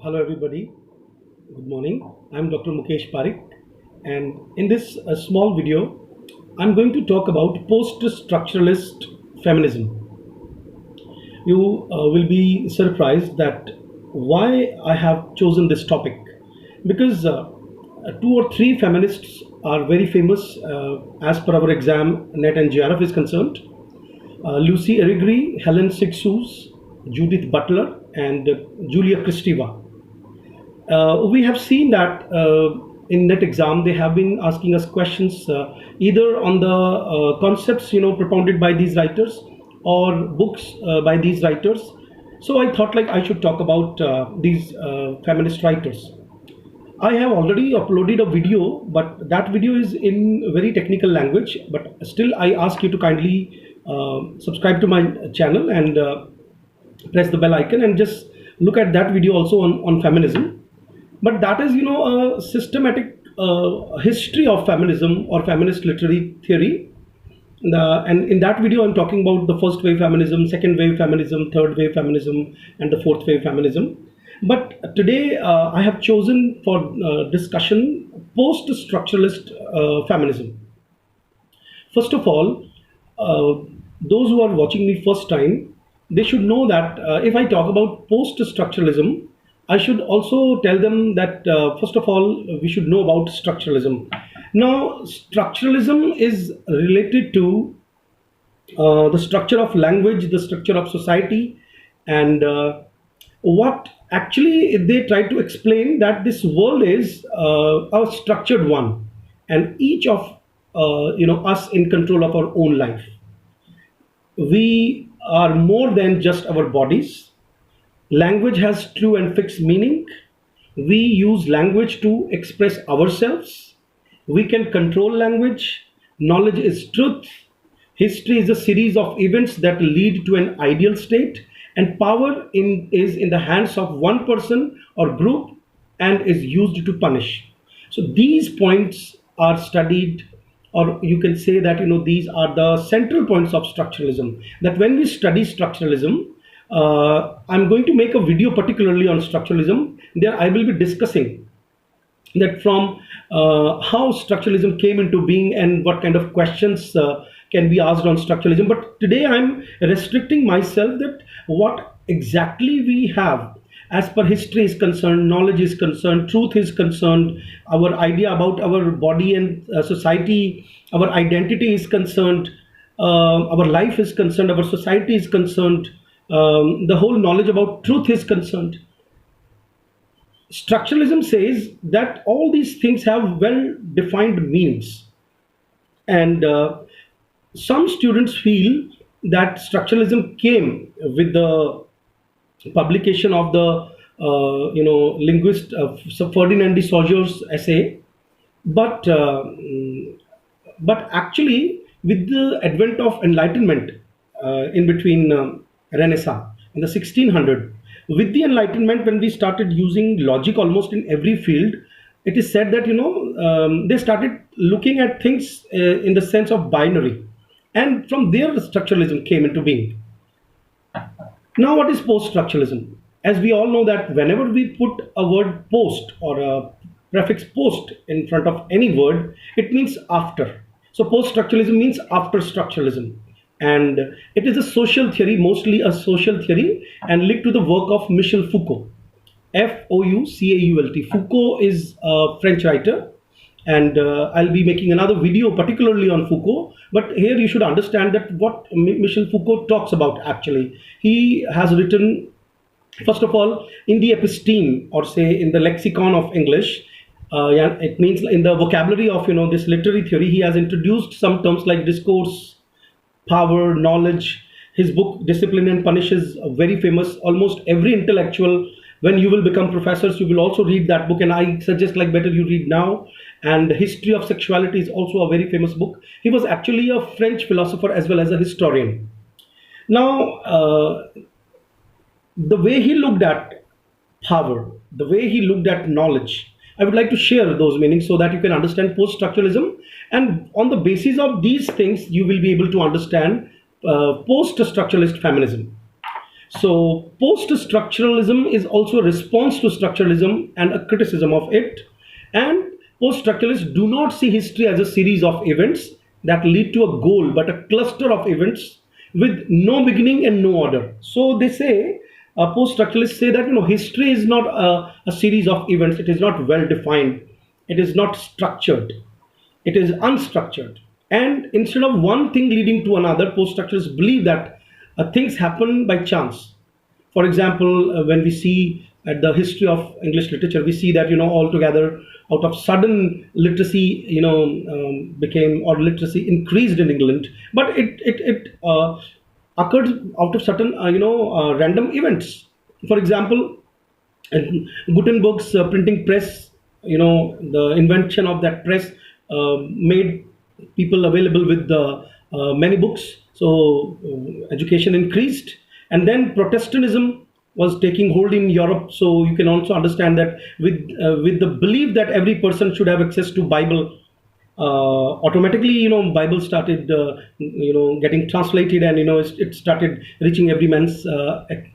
Hello, everybody. Good morning. I'm Dr. Mukesh Parikh, and in this small video, I'm going to talk about post-structuralist feminism. You will be surprised that why I have chosen this topic, because two or three feminists are very famous as per our exam NET and JRF is concerned. Lucy Erigri, Helen Sixous, Judith Butler, and Julia Kristeva. We have seen that in net exam they have been asking us questions either on the concepts propounded by these writers or books by these writers. So I thought like I should talk about these feminist writers. I have already uploaded a video, but that video is in very technical language. But still, I ask you to kindly subscribe to my channel and press the bell icon and just look at that video also on feminism. But that is a systematic history of feminism or feminist literary theory. And in that video I'm talking about the first wave feminism, second wave feminism, third wave feminism, and the fourth wave feminism. But today I have chosen for discussion post-structuralist feminism. First of all, those who are watching me first time, they should know that if I talk about post-structuralism, I should also tell them that first of all, we should know about structuralism. Now, structuralism is related to the structure of language, the structure of society, and what actually they try to explain that this world is a structured one, and each of us in control of our own life. We are more than just our bodies. Language has true and fixed meaning. We use language to express ourselves. We can control language. Knowledge is truth. History is a series of events that lead to an ideal state, and power is in the hands of one person or group and is used to punish. So these points are studied, or you can say that these are the central points of structuralism. That when we study structuralism, I'm going to make a video particularly on structuralism. There I will be discussing that from how structuralism came into being and what kind of questions can be asked on structuralism. But today I'm restricting myself that what exactly we have as per history is concerned, knowledge is concerned, truth is concerned, our idea about our body and society, our identity is concerned, our life is concerned, our society is concerned, the whole knowledge about truth is concerned. Structuralism says that all these things have well defined meanings, and some students feel that structuralism came with the publication of the linguist Sir Ferdinand de Saugier's essay, but actually with the advent of enlightenment in between Renaissance in the 1600, with the enlightenment, when we started using logic almost in every field, it is said that they started looking at things in the sense of binary, and from there structuralism came into being. Now, what is post-structuralism? As we all know that whenever we put a word post or a prefix post in front of any word, it means after. So post-structuralism means after structuralism. And it is a social theory, mostly a social theory, and linked to the work of Michel Foucault. Foucault. Foucault is a French writer, and I'll be making another video particularly on Foucault. But here you should understand that what Michel Foucault talks about actually. He has written, first of all, in the episteme, or say in the lexicon of English. It means in the vocabulary of this literary theory, he has introduced some terms like discourse, power, knowledge. His book Discipline and Punish is very famous. Almost every intellectual, when you will become professors, you will also read that book, and I suggest like better you read now. And History of Sexuality is also a very famous book. He was actually a French philosopher as well as a historian. Now, the way he looked at power, the way he looked at knowledge, I would like to share those meanings so that you can understand post-structuralism. And on the basis of these things, you will be able to understand post-structuralist feminism. So, post structuralism is also a response to structuralism and a criticism of it. And post structuralists do not see history as a series of events that lead to a goal, but a cluster of events with no beginning and no order. So, they say, post structuralists say that history is not a series of events, it is not well defined, it is not structured, it is unstructured. And instead of one thing leading to another, post structuralists believe that things happen by chance. For example, when we see at the history of English literature, we see that altogether out of sudden literacy became, or literacy increased in England, but it occurred out of certain random events. For example, and Gutenberg's printing press, the invention of that press made people available with many books. So education increased, and then Protestantism was taking hold in Europe. So you can also understand that with the belief that every person should have access to Bible, automatically Bible started getting translated, and it started reaching every man's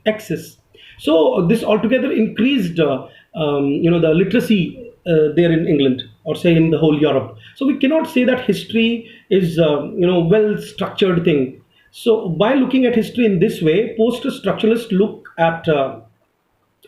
access. So this altogether increased the literacy there in England, or say in the whole Europe. So we cannot say that history is well structured thing. So by looking at history in this way, post structuralists look at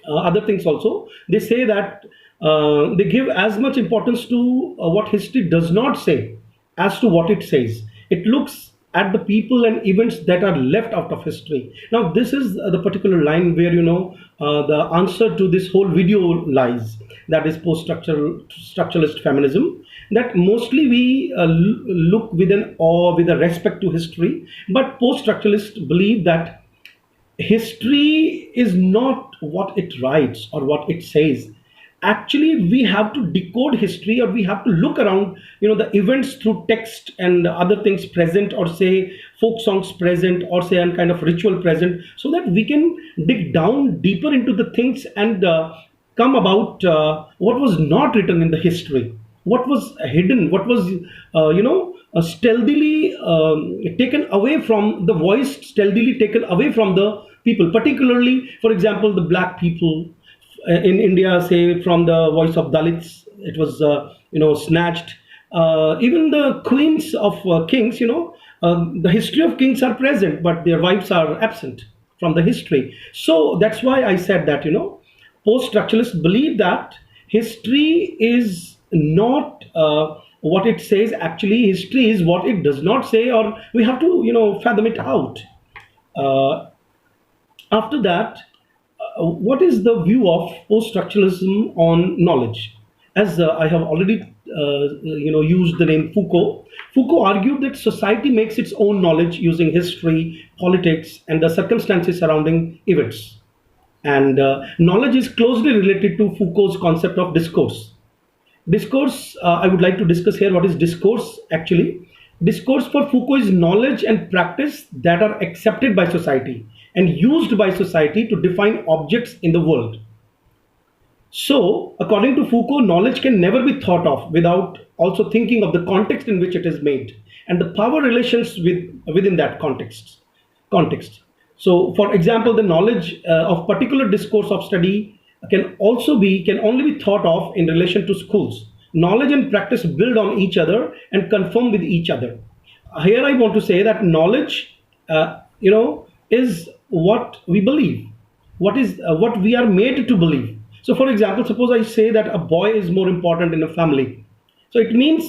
other things also. They say that they give as much importance to what history does not say as to what it says. It looks at the people and events that are left out of history. Now this is the particular line where the answer to this whole video lies, that is post structuralist feminism, that mostly we look with an awe, with a respect to history, but post structuralists believe that history is not what it writes or what it says. Actually, we have to decode history, or we have to look around the events through text and other things present, or say folk songs present, or say a kind of ritual present, so that we can dig down deeper into the things and come about what was not written in the history, what was hidden, what was stealthily taken away from the voice, stealthily taken away from the people, particularly, for example, the black people in India, say from the voice of Dalits, it was snatched. Even the queens of kings, the history of kings are present, but their wives are absent from the history. So that's why I said that post structuralists believe that history is not what it says. Actually, history is what it does not say, or we have to fathom it out. Uh, After that, what is the view of post-structuralism on knowledge? As I have already used the name Foucault. Foucault argued that society makes its own knowledge using history, politics, and the circumstances surrounding events. And knowledge is closely related to Foucault's concept of discourse. Discourse, I would like to discuss here what is discourse actually. Discourse for Foucault is knowledge and practice that are accepted by society and used by society to define objects in the world. So, according to Foucault, knowledge can never be thought of without also thinking of the context in which it is made and the power relations within that context. So, for example, the knowledge of particular discourse of study can only be thought of in relation to schools. Knowledge and practice build on each other and confirm with each other. Here, I want to say that knowledge, is what we believe, what we are made to believe. So, for example, suppose I say that a boy is more important in a family. So it means,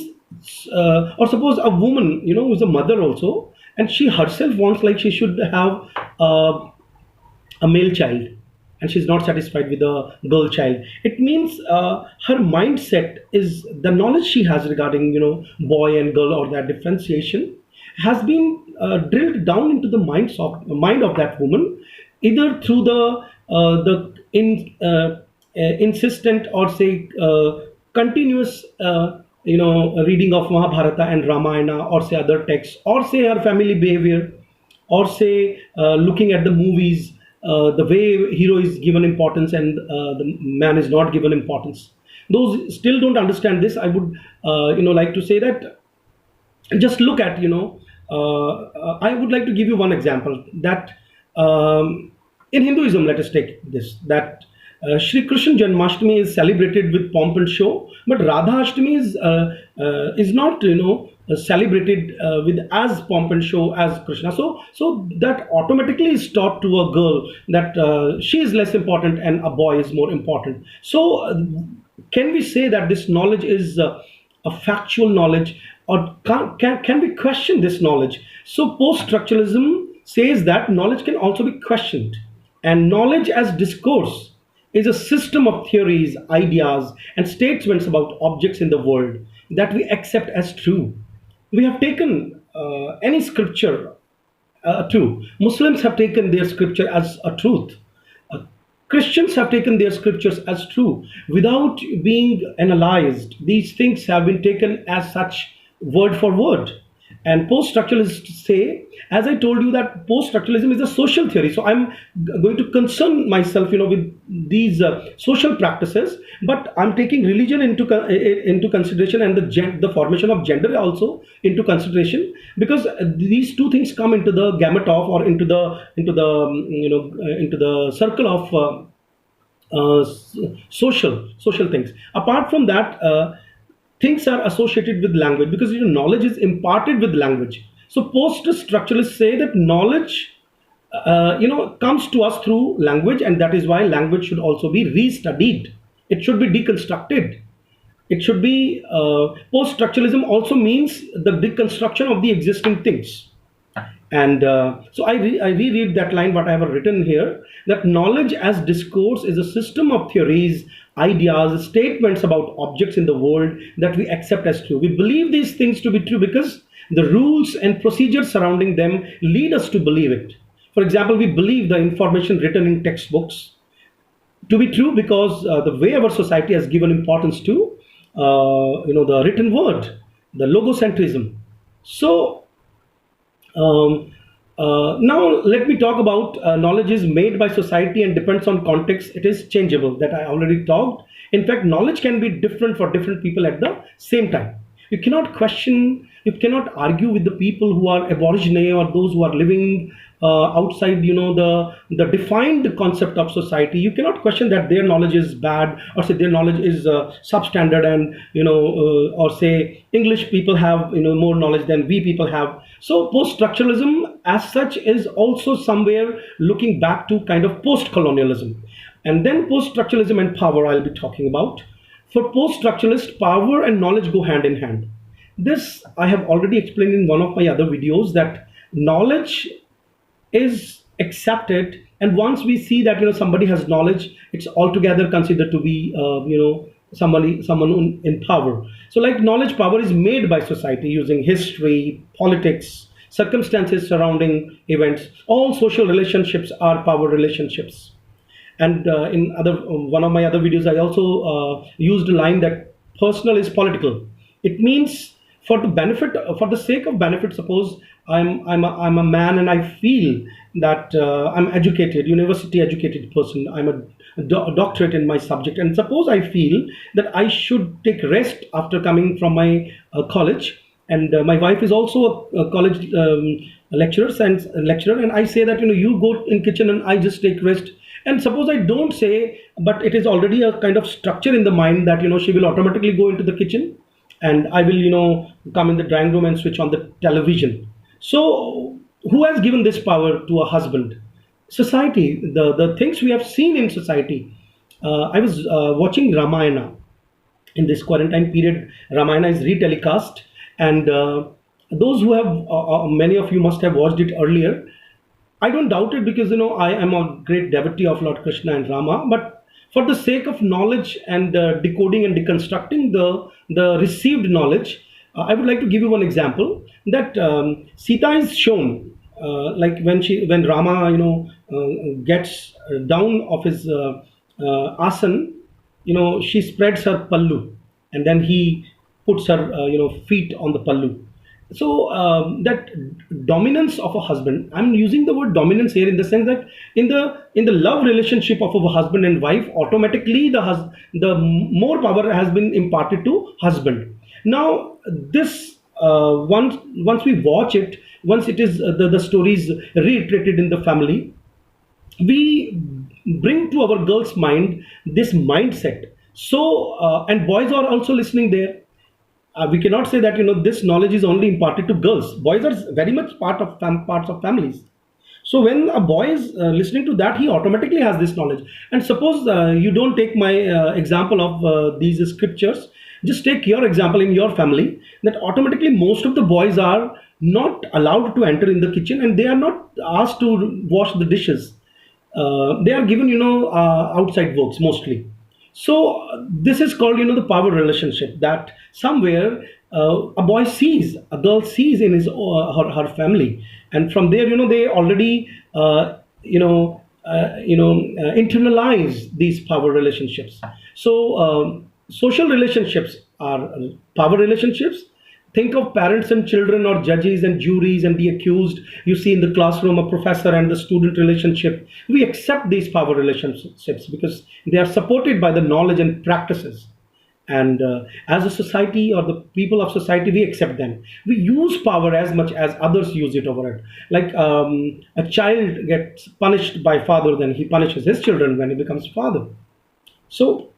or suppose a woman, who's a mother also, and she herself wants, like, she should have uh, a male child, and she's not satisfied with a girl child. It means her mindset is the knowledge she has regarding boy and girl, or that differentiation has been drilled down into the mind of that woman, either through the insistent, or say continuous reading of Mahabharata and Ramayana, or say other texts, or say her family behavior, or say looking at the movies, the way hero is given importance and the man is not given importance. Those still don't understand this, I would like to say that, just look at, I would like to give you one example, that In Hinduism, let us take this, that Shri Krishna Janmashtami is celebrated with pomp and show, but Radha Ashtami is not celebrated with as pomp and show as Krishna. So that automatically is taught to a girl that she is less important and a boy is more important. So can we say that this knowledge is a factual knowledge, or can we question this knowledge? So post-structuralism says that knowledge can also be questioned, and knowledge as discourse is a system of theories, ideas, and statements about objects in the world that we accept as true. We have taken any scripture true. Muslims have taken their scripture as a truth. Uh, Christians have taken their scriptures as true without being analyzed. These things have been taken as such, word for word. And post-structuralists say, as I told you, that post-structuralism is a social theory. So I'm going to concern myself, with these social practices, but I'm taking religion into consideration, and the formation of gender also into consideration, because these two things come into the gamut of, or into the circle of social things. Apart from that, things are associated with language, because knowledge is imparted with language. So post structuralists say that knowledge comes to us through language, and that is why language should also be restudied. It should be deconstructed. It should be post structuralism also means the deconstruction of the existing things. And so I reread that line, what I have written here, that knowledge as discourse is a system of theories, ideas, statements about objects in the world that we accept as true. We believe these things to be true because the rules and procedures surrounding them lead us to believe it. For example, we believe the information written in textbooks to be true because the way our society has given importance to the written word, the logocentrism. So now let me talk about knowledge is made by society and depends on context. It is changeable, that I already talked. In fact, knowledge can be different for different people at the same time. You cannot question, you cannot argue with the people who are aborigine, or those who are living outside the defined concept of society. You cannot question that their knowledge is bad, or say their knowledge is substandard, and or say English people have more knowledge than we people have. So post structuralism as such is also somewhere looking back to kind of post colonialism. And then post structuralism and power I'll be talking about. For post structuralist, power and knowledge go hand in hand. This I have already explained in one of my other videos, that knowledge is accepted, and once we see that somebody has knowledge, it's altogether considered to be someone in power. So like knowledge power is made by society using history, politics, circumstances surrounding events. All social relationships are power relationships. And in other one of my other videos, I also used a line that personal is political. It means for the benefit, for the sake of benefit. Suppose I'm a man, and I feel that I'm educated, university educated person. I'm a doctorate in my subject, and suppose I feel that I should take rest after coming from my college, and my wife is also a college lecturer, and I say that you go in kitchen and I just take rest. And suppose I don't say, but it is already a kind of structure in the mind that she will automatically go into the kitchen, and I will come in the drawing room and switch on the television. So who has given this power to a husband? Society. The things we have seen in society. I was watching Ramayana in this quarantine period. Ramayana is retelecast, and those who have many of you must have watched it earlier. I don't doubt it, because I am a great devotee of Lord Krishna and Rama. But for the sake of knowledge and decoding and deconstructing the received knowledge, I would like to give you one example, that Sita is shown like when Rama gets down of his asan, she spreads her pallu, and then he puts her feet on the pallu. So that dominance of a husband, I'm using the word dominance here in the sense that in the love relationship of a husband and wife, automatically the more power has been imparted to husband. Now this once we watch it, once it is the story is reiterated in the family, we bring to our girls' mind this mindset. So, and boys are also listening there. We cannot say that this knowledge is only imparted to girls. Boys are very much parts of families. So when a boy is listening to that, he automatically has this knowledge. And suppose you don't take my example of these scriptures, just take your example in your family. That automatically most of the boys are not allowed to enter in the kitchen, and they are not asked to wash the dishes. They are given outside works mostly. So this is called the power relationship, that somewhere a boy sees, a girl sees in his her family, and from there they already internalize these power relationships. So social relationships are power relationships. Think of parents and children, or judges and juries and the accused. You see in the classroom a professor and the student relationship. We accept these power relationships because they are supported by the knowledge and practices. And as a society, or the people of society, we accept them. We use power as much as others use it over it. Like a child gets punished by father, then he punishes his children when he becomes father. So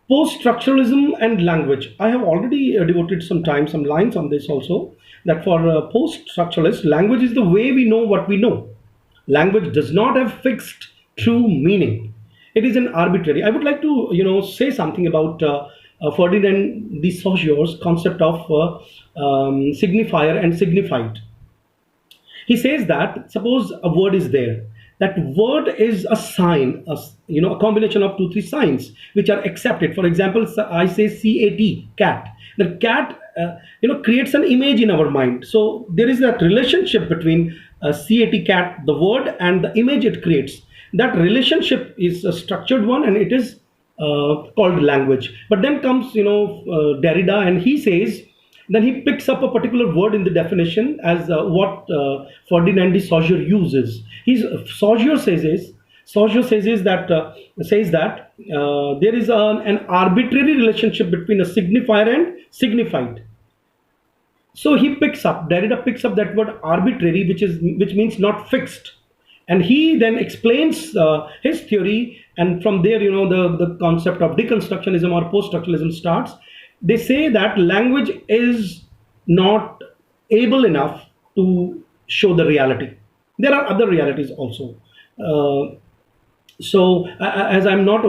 post-structuralism and language. I have already devoted some time, some lines on this also. That for post-structuralist, language is the way we know what we know. Language does not have fixed true meaning. It is an arbitrary. I would like to say something about Ferdinand de Saugier's concept of signifier and signified. He says that suppose a word is there, that word is a sign, a combination of two three signs which are accepted. For example, I say cat, the cat creates an image in our mind. So there is that relationship between cat, the word, and the image it creates. That relationship is a structured one, and it is called language. But then comes Derrida, and he says, then he picks up a particular word in the definition as what Ferdinand de Saussure uses. Saussure says that there is an arbitrary relationship between a signifier and signified. So Derrida picks up that word arbitrary, which means not fixed, and he then explains his theory. And from there, the concept of deconstructionism or post-structuralism starts. They say that language is not able enough to show the reality. There are other realities also. Uh, so as I'm not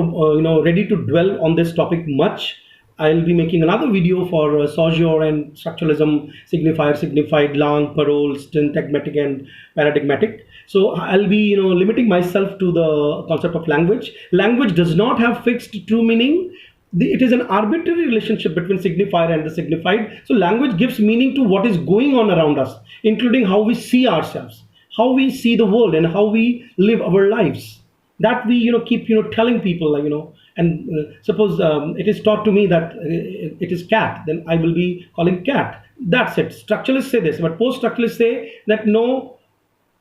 ready to dwell on this topic much, I'll be making another video for Saussure and structuralism, signifier, signified, lang, parole, syntagmatic, and paradigmatic. So I'll be limiting myself to the concept of language. Language does not have fixed true meaning. It is an arbitrary relationship between signifier and the signified. So language gives meaning to what is going on around us, including how we see ourselves, how we see the world, and how we live our lives. That we keep telling people, like and suppose it is taught to me that it is cat, then I will be calling cat. That's it. Structuralists say this, but post-structuralists say that no.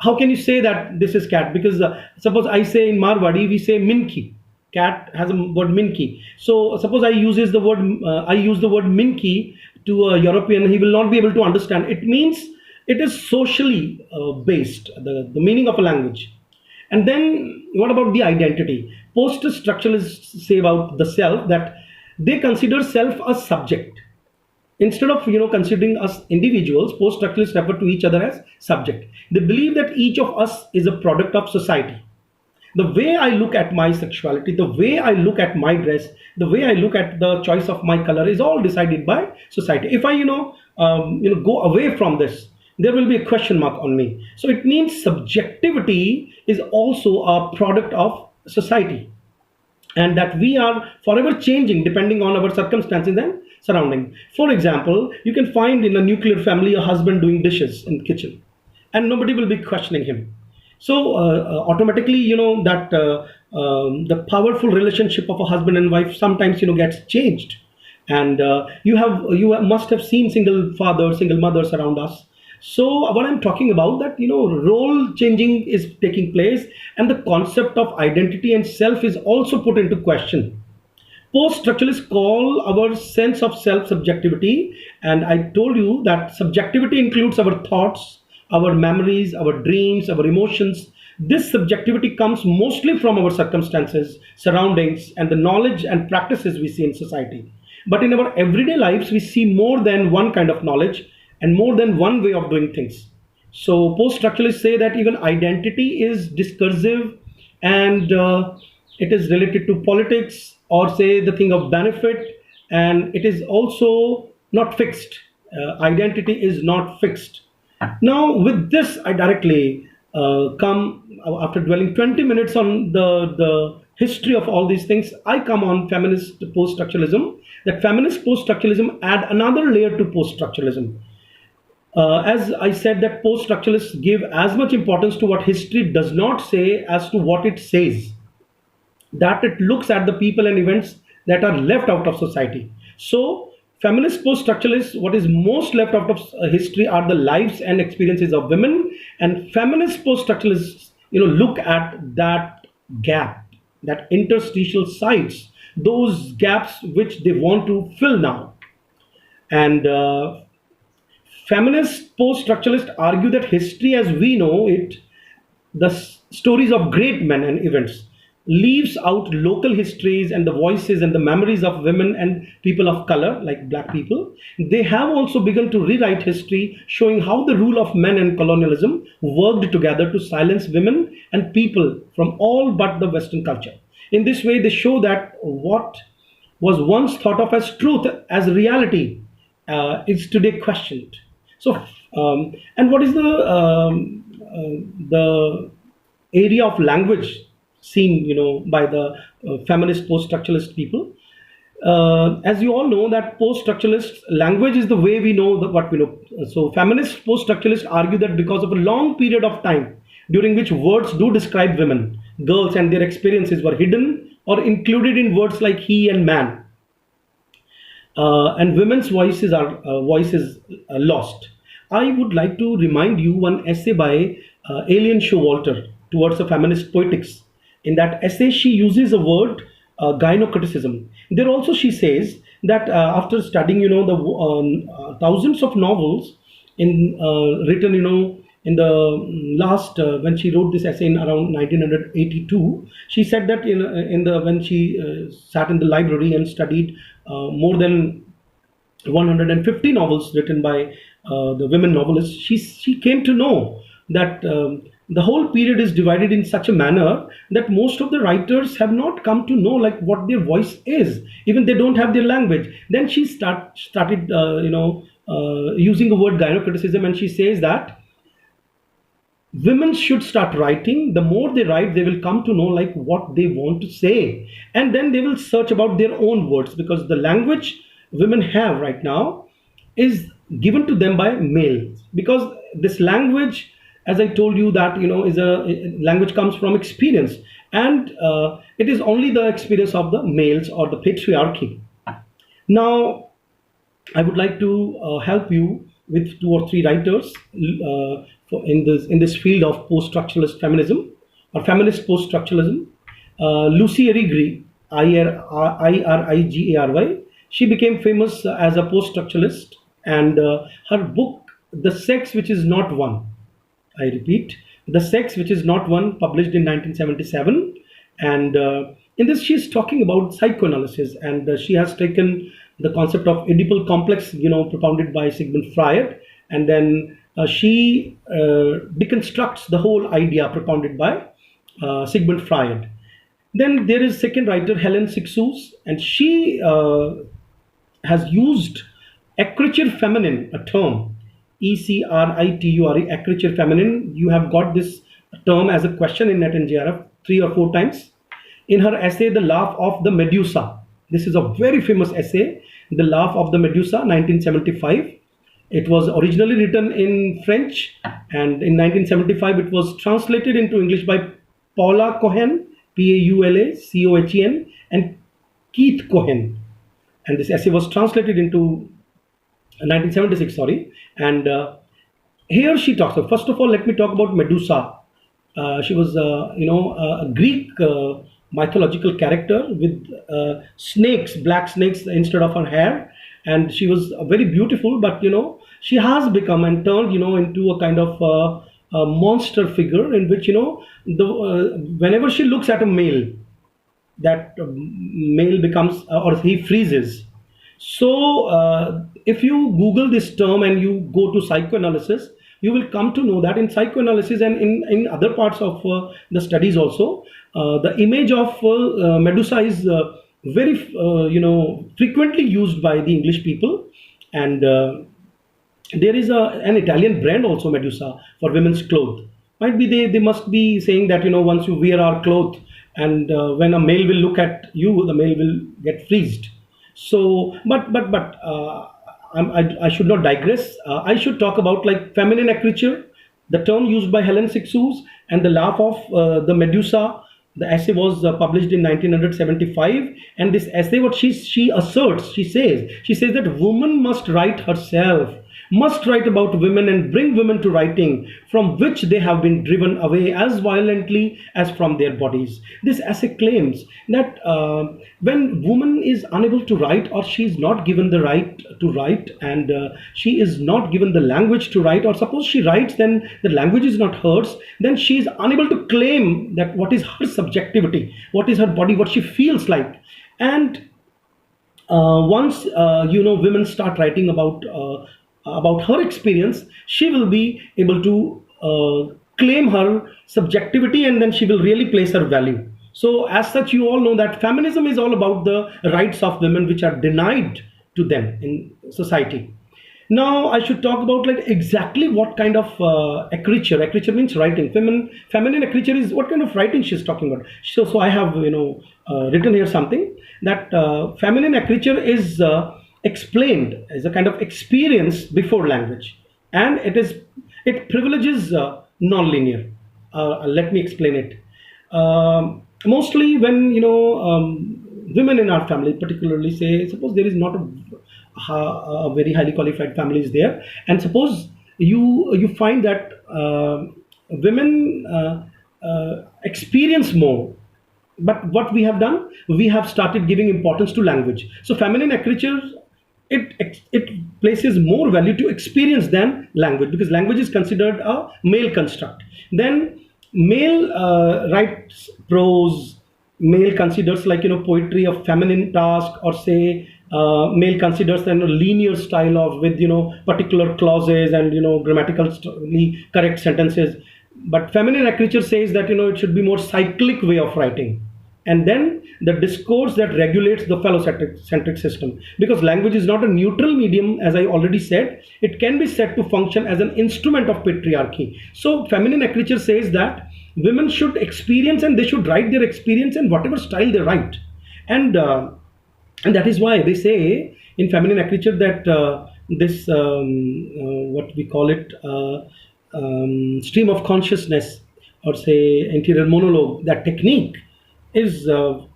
How can you say that this is cat? Because suppose I say in Marwadi we say minki. Cat has a word minki. So suppose I use the word minki to a European, he will not be able to understand. It means it is socially based, the meaning of a language. And then what about the identity? Post structuralists say about the self that they consider self a subject. Instead of considering us individuals, post structuralists refer to each other as subject. They believe that each of us is a product of society. The way I look at my sexuality, the way I look at my dress, the way I look at the choice of my color is all decided by society. If I go away from this, there will be a question mark on me. So it means subjectivity is also a product of society, and that we are forever changing depending on our circumstances and surrounding. For example, you can find in a nuclear family a husband doing dishes in the kitchen, and nobody will be questioning him. So automatically, that the powerful relationship of a husband and wife sometimes gets changed. And must have seen single fathers, single mothers around us. So what I'm talking about, that role changing is taking place, and the concept of identity and self is also put into question. Post structuralists call our sense of self subjectivity, and I told you that subjectivity includes our thoughts, our memories, our dreams, our emotions. This subjectivity comes mostly from our circumstances, surroundings, and the knowledge and practices we see in society. But in our everyday lives, we see more than one kind of knowledge and more than one way of doing things. So, post structuralists say that even identity is discursive, and it is related to politics, or say the thing of benefit, and it is also not fixed. Identity is not fixed. Now, with this, I directly come after dwelling 20 minutes on the history of all these things. I come on feminist post structuralism. That feminist post structuralism add another layer to post structuralism. As I said, that post structuralists give as much importance to what history does not say as to what it says, that it looks at the people and events that are left out of society. So, feminist post structuralists, what is most left out of history are the lives and experiences of women, and feminist post structuralists, look at that gap, that interstitial sites, those gaps which they want to fill now. And feminist post structuralists argue that history as we know it, the stories of great men and events, leaves out local histories and the voices and the memories of women and people of color like black people. They have also begun to rewrite history, showing how the rule of men and colonialism worked together to silence women and people from all but the Western culture. In this way, they show that what was once thought of as truth, as reality, is today questioned. So, and what is the area of language seen, by the feminist post-structuralist people? As you all know, that post-structuralist language is the way we know what we know. So, feminist post-structuralists argue that because of a long period of time during which words do describe women, girls, and their experiences were hidden or included in words like he and man, and women's voices lost. I would like to remind you one essay by Alien Showalter towards a feminist poetics. In that essay, she uses a word gynocriticism. There also she says that after studying, the thousands of novels written, in the last when she wrote this essay in around 1982, she said that in the when she sat in the library and studied more than 150 novels written by the women novelists, she came to know that the whole period is divided in such a manner that most of the writers have not come to know like what their voice is, even they don't have their language. Then she started using the word gynocriticism, and she says that women should start writing. The more they write, they will come to know like what they want to say, and then they will search about their own words, because the language women have right now is given to them by males. Because this language, as I told you, that is language comes from experience, and it is only the experience of the males or the patriarchy. Now, I would like to help you with two or three writers in this field of post-structuralist feminism or feminist post-structuralism. Lucy Irigary, Irigary. She became famous as a post-structuralist, and her book, "The Sex Which Is Not One," I repeat, "The Sex Which Is Not One," published in 1977. And in this, she is talking about psychoanalysis, and she has taken the concept of Oedipal complex, propounded by Sigmund Freud, and then she deconstructs the whole idea propounded by Sigmund Freud. Then there is second writer, Helen Sixus, and she has used écriture feminine, a term, ECRITURE, écriture feminine. You have got this term as a question in Net and JRF 3 or 4 times. In her essay, "The Laugh of the Medusa," this is a very famous essay, "The Laugh of the Medusa," 1975. It was originally written in French, and in 1975 it was translated into English by Paula Cohen, PAULA COHEN, and Keith Cohen. And this essay was translated into 1976, sorry. And here she talks. So first of all, let me talk about Medusa. She was, a Greek mythological character with snakes, black snakes instead of her hair, and she was very beautiful. But she has become and turned, into a kind of a monster figure in which, the whenever she looks at a male, that male becomes, or he freezes. So if you google this term and you go to psychoanalysis, you will come to know that in psychoanalysis and in other parts of the studies also, the image of Medusa is very frequently used by the English people. And there is an Italian brand also, Medusa, for women's clothes. Might be they must be saying that, once you wear our cloth, and when a male will look at you, the male will get freezed. So, I should not digress. I should talk about like feminine creature, the term used by Helen Sixous, and the laugh of the Medusa. The essay was published in 1975, and this essay, what she asserts, she says that woman must write herself, must write about women and bring women to writing, from which they have been driven away as violently as from their bodies. This essay claims that when woman is unable to write, or she is not given the right to write, and she is not given the language to write, or suppose she writes, then the language is not hers, then she is unable to claim that what is her subjectivity, what is her body, what she feels like. And once women start writing about her experience, she will be able to claim her subjectivity, and then she will really place her value. So as such, you all know that feminism is all about the rights of women which are denied to them in society. Now I should talk about like exactly what kind of a creature means writing. Feminine a creature is what kind of writing she's talking about. So I have written here something that feminine a creature is explained as a kind of experience before language, and it privileges non-linear. Let me explain it. Mostly when women in our family particularly, say, suppose there is not a very highly qualified family is there, and suppose you find that women experience more. But what we have done, we have started giving importance to language. So feminine creature, it places more value to experience than language, because language is considered a male construct. Then male writes prose, male considers like poetry of feminine task, or say male considers a linear style of with particular clauses and grammatically correct sentences. But feminine literature says that it should be more cyclic way of writing. And then the discourse that regulates the phallocentric system, because language is not a neutral medium, as I already said. It can be said to function as an instrument of patriarchy. So feminine literature says that women should experience, and they should write their experience in whatever style they write. And that is why they say in feminine literature that this what we call it stream of consciousness, or say interior monologue, that technique is far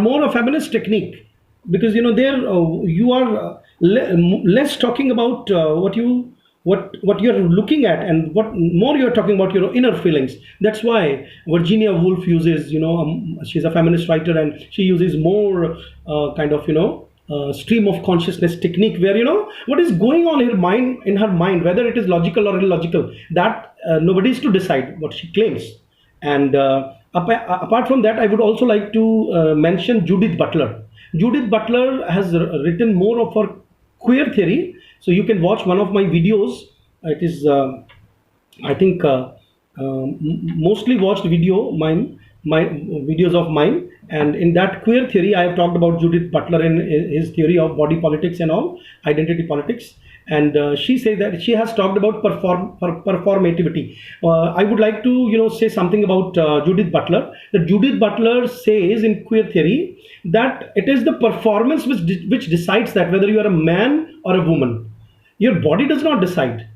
more a feminist technique, because there you are less talking about what you're looking at, and what more you're talking about your inner feelings. That's why Virginia Woolf uses, she's a feminist writer, and she uses more kind of stream of consciousness technique, where what is going on in her mind, whether it is logical or illogical, that nobody is to decide what she claims. And apart from that, I would also like to mention Judith Butler. Judith Butler has written more of her queer theory. So you can watch one of my videos. It is, I think, mostly watched video my videos of mine. And in that queer theory, I have talked about Judith Butler in his theory of body politics and all, identity politics. And she says that she has talked about performativity. I would like to say something about Judith Butler. That Judith Butler says in queer theory that it is the performance which decides that whether you are a man or a woman. Your body does not decide.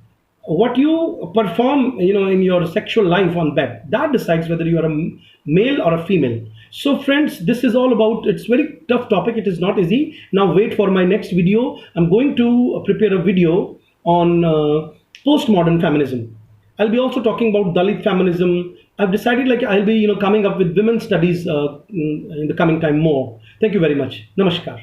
What you perform in your sexual life on bed, that decides whether you are a male or a female. So friends, this is all about, it's very tough topic, it is not easy. Now wait for my next video. I'm going to prepare a video on postmodern feminism. I'll be also talking about Dalit feminism. I've decided like I'll be coming up with women's studies in the coming time more. Thank you very much. Namaskar.